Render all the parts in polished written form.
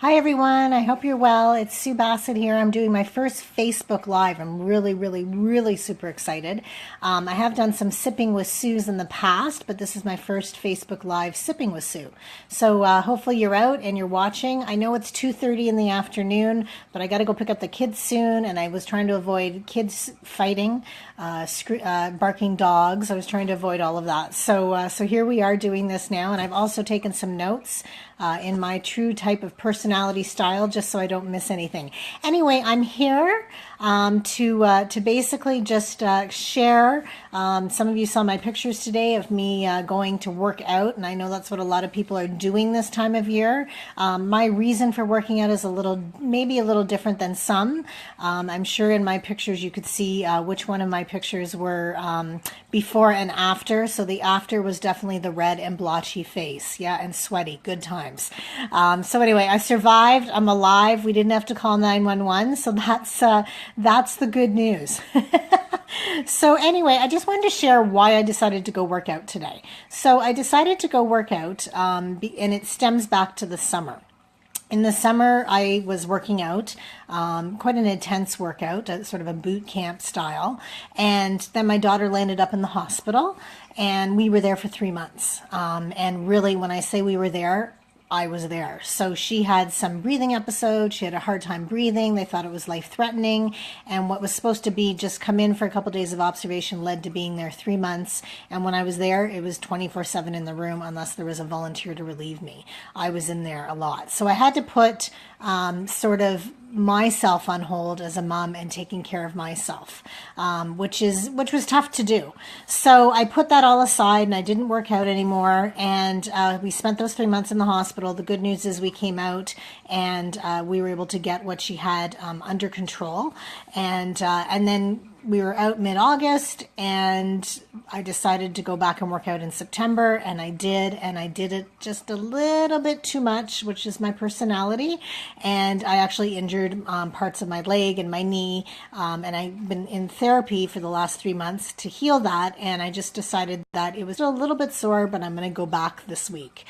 Hi everyone, I hope you're well. It's Sue Bassett here. I'm doing my first Facebook Live. I'm really super excited. I have done some sipping with Sue's in the past, but this is my first Facebook Live sipping with Sue. So hopefully you're out and you're watching. I know it's 2:30 in the afternoon, but I got to go pick up the kids soon, and I was trying to avoid kids fighting, barking dogs. I was trying to avoid all of that. So here we are doing this now, and I've also taken some notes in my true type of personality style, just so I don't miss anything. Anyway, I'm here to basically just share. Some of you saw my pictures today of me going to work out, and I know that's what a lot of people are doing this time of year. My reason for working out is maybe a little different than some. I'm sure in my pictures you could see which one of my pictures were before and after. So the after was definitely the red and blotchy face, yeah, and sweaty. Good times. So anyway, I survived. I'm alive. We didn't have to call 911, so that's the good news. So anyway, I just wanted to share why I decided to go work out today. So I decided to go work out, and it stems back to the summer. In the summer, I was working out, quite an intense workout, sort of a boot camp style. And then my daughter landed up in the hospital, and we were there for 3 months. And really, when I say we were there, I was there. So she had some breathing episodes. She had a hard time breathing. They thought it was life-threatening. And what was supposed to be just come in for a couple days of observation led to being there 3 months. And when I was there, it was 24/7 in the room unless there was a volunteer to relieve me. I was in there a lot. So I had to put sort of myself on hold as a mom and taking care of myself, which was tough to do. So I put that all aside and I didn't work out anymore. And we spent those 3 months in the hospital. The good news is we came out and we were able to get what she had under control. And then we were out mid-August, and I decided to go back and work out in September, and I did it just a little bit too much, which is my personality, and I actually injured parts of my leg and my knee, and I've been in therapy for the last 3 months to heal that, and I just decided that it was a little bit sore, but I'm going to go back this week.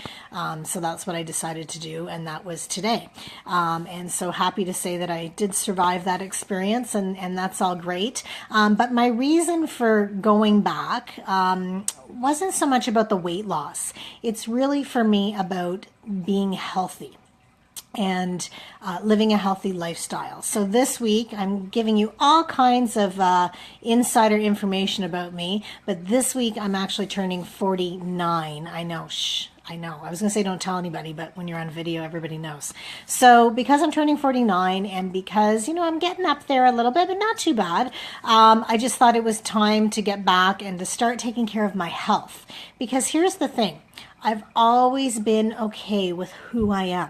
So that's what I decided to do, and that was today. And so happy to say that I did survive that experience, and that's all great. But my reason for going back wasn't so much about the weight loss. It's really for me about being healthy and living a healthy lifestyle. So this week, I'm giving you all kinds of insider information about me, but this week I'm actually turning 49. I know, I know. I was going to say don't tell anybody, but when you're on video, everybody knows. So because I'm turning 49 and because, I'm getting up there a little bit, but not too bad, I just thought it was time to get back and to start taking care of my health. Because here's the thing. I've always been okay with who I am.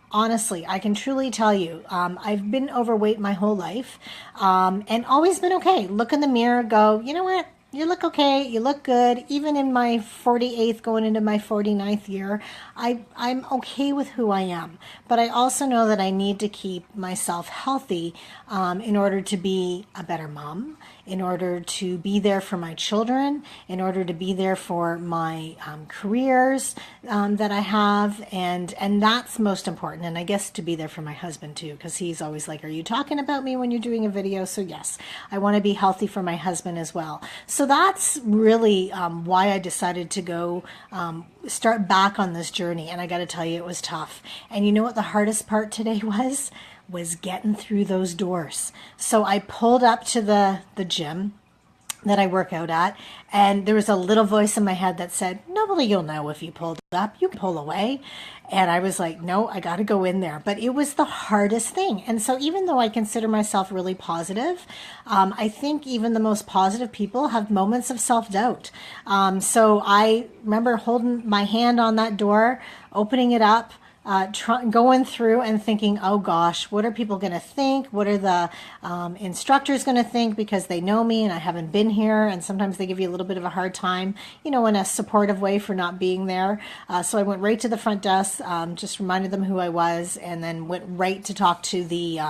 Honestly, I can truly tell you, I've been overweight my whole life and always been okay. Look in the mirror, go, you know what? You look okay. You look good. Even in my 48th, going into my 49th year, I'm okay with who I am. But I also know that I need to keep myself healthy in order to be a better mom, in order to be there for my children, in order to be there for my careers that I have. And that's most important. And I guess to be there for my husband too, because he's always like, are you talking about me when you're doing a video? So yes, I want to be healthy for my husband as well. So that's really why I decided to go start back on this journey. And I got to tell you, it was tough. And you know what the hardest part today was getting through those doors. So I pulled up to the gym that I work out at, and there was a little voice in my head that said, nobody you'll know if you pulled up, you can pull away. And I was like, no, I got to go in there. But it was the hardest thing. And so even though I consider myself really positive, I think even the most positive people have moments of self-doubt. So I remember holding my hand on that door, opening it up, going through and thinking, oh gosh, what are people going to think? What are the instructors going to think because they know me and I haven't been here? And sometimes they give you a little bit of a hard time, in a supportive way for not being there. So I went right to the front desk, just reminded them who I was, and then went right to talk to the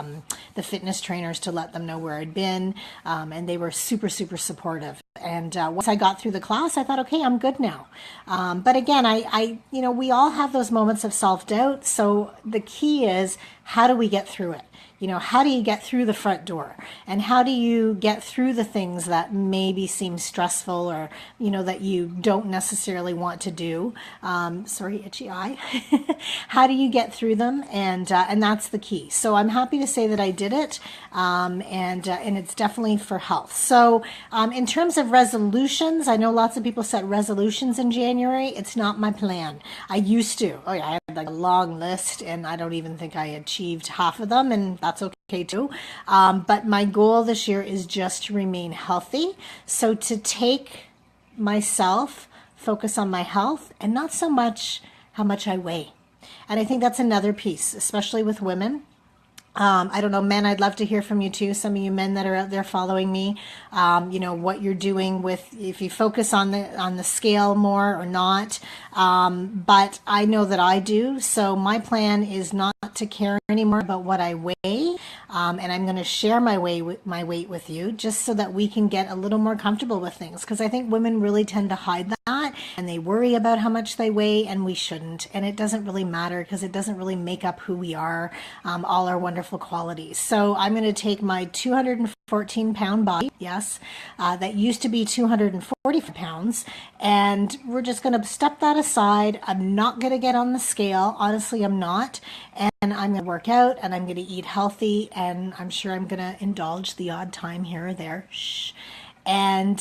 fitness trainers to let them know where I'd been. And they were super, super supportive. And once I got through the class, I thought, okay, I'm good now. But again, we all have those moments of self-doubt. So the key is, how do we get through it? How do you get through the front door? And how do you get through the things that maybe seem stressful, or, that you don't necessarily want to do? Sorry, itchy eye. How do you get through them? And that's the key. So I'm happy to say that I did it. And it's definitely for health. So in terms of resolutions, I know lots of people set resolutions in January. It's not my plan. I used to. Oh yeah, I had like a long list, and I don't even think I achieved half of them, and that's okay too. But my goal this year is just to remain healthy. So to take myself, focus on my health, and not so much how much I weigh. And I think that's another piece, especially with women. I don't know, men, I'd love to hear from you too. Some of you men that are out there following me, what you're doing with, if you focus on the scale more or not. But I know that I do. So my plan is not to care anymore about what I weigh. And I'm going to share my weight with you, just so that we can get a little more comfortable with things. Because I think women really tend to hide that, and they worry about how much they weigh, and we shouldn't. And it doesn't really matter, because it doesn't really make up who we are, all our wonderful qualities. So I'm going to take my 214-pound body, yes, that used to be 240 pounds, and we're just going to step that aside. I'm not going to get on the scale. Honestly, I'm not. And I'm going to work out, and I'm going to eat healthy, and I'm sure I'm going to indulge the odd time here or there. Shh. And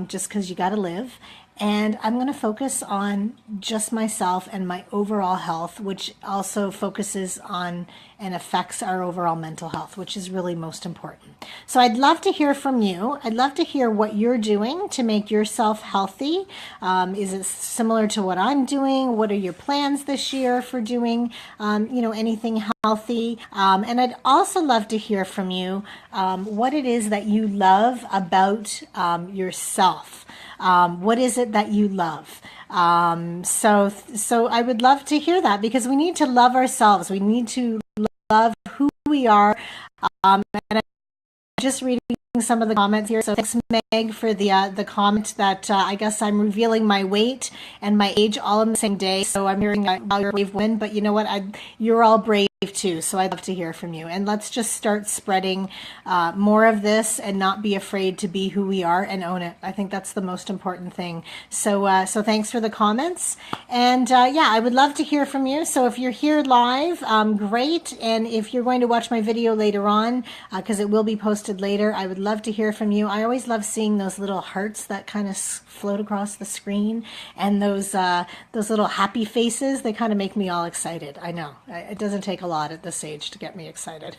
just because you got to live. And I'm going to focus on just myself and my overall health, which also focuses on and affects our overall mental health, which is really most important. So I'd love to hear from you. I'd love to hear what you're doing to make yourself healthy. Is it similar to what I'm doing? What are your plans this year for doing, anything healthy? And I'd also love to hear from you what it is that you love about yourself. What is it that you love? So I would love to hear that, because we need to love ourselves. We need to love who we are. And I'm just reading some of the comments here. So thanks, Meg, for the comment that I guess I'm revealing my weight and my age all in the same day. So I'm hearing about your brave women, but you know what? You're all brave too. So I'd love to hear from you. And let's just start spreading more of this, and not be afraid to be who we are and own it. I think that's the most important thing. So thanks for the comments. And I would love to hear from you. So if you're here live, great. And if you're going to watch my video later on, because it will be posted later, I would love to hear from you. I always love seeing those little hearts that kind of float across the screen, and those little happy faces. They kind of make me all excited. I know it doesn't take a lot at this age to get me excited.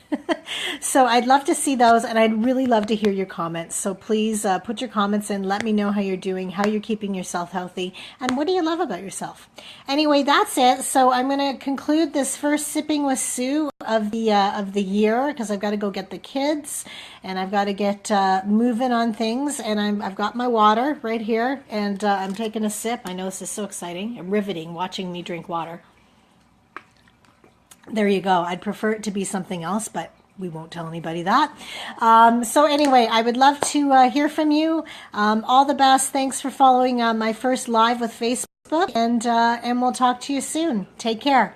So I'd love to see those, and I'd really love to hear your comments. So please put your comments in. Let me know how you're doing, how you're keeping yourself healthy, and what do you love about yourself. Anyway, that's it. So I'm going to conclude this first Sipping with Sue of the year, because I've got to go get the kids, and I've got to get moving on things. And I've got my water right here, and I'm taking a sip. I know this is so exciting and riveting, watching me drink water. There you go. I'd prefer it to be something else, but we won't tell anybody that. So anyway, I would love to hear from you. All the best. Thanks for following my first live with Facebook, and we'll talk to you soon. Take care.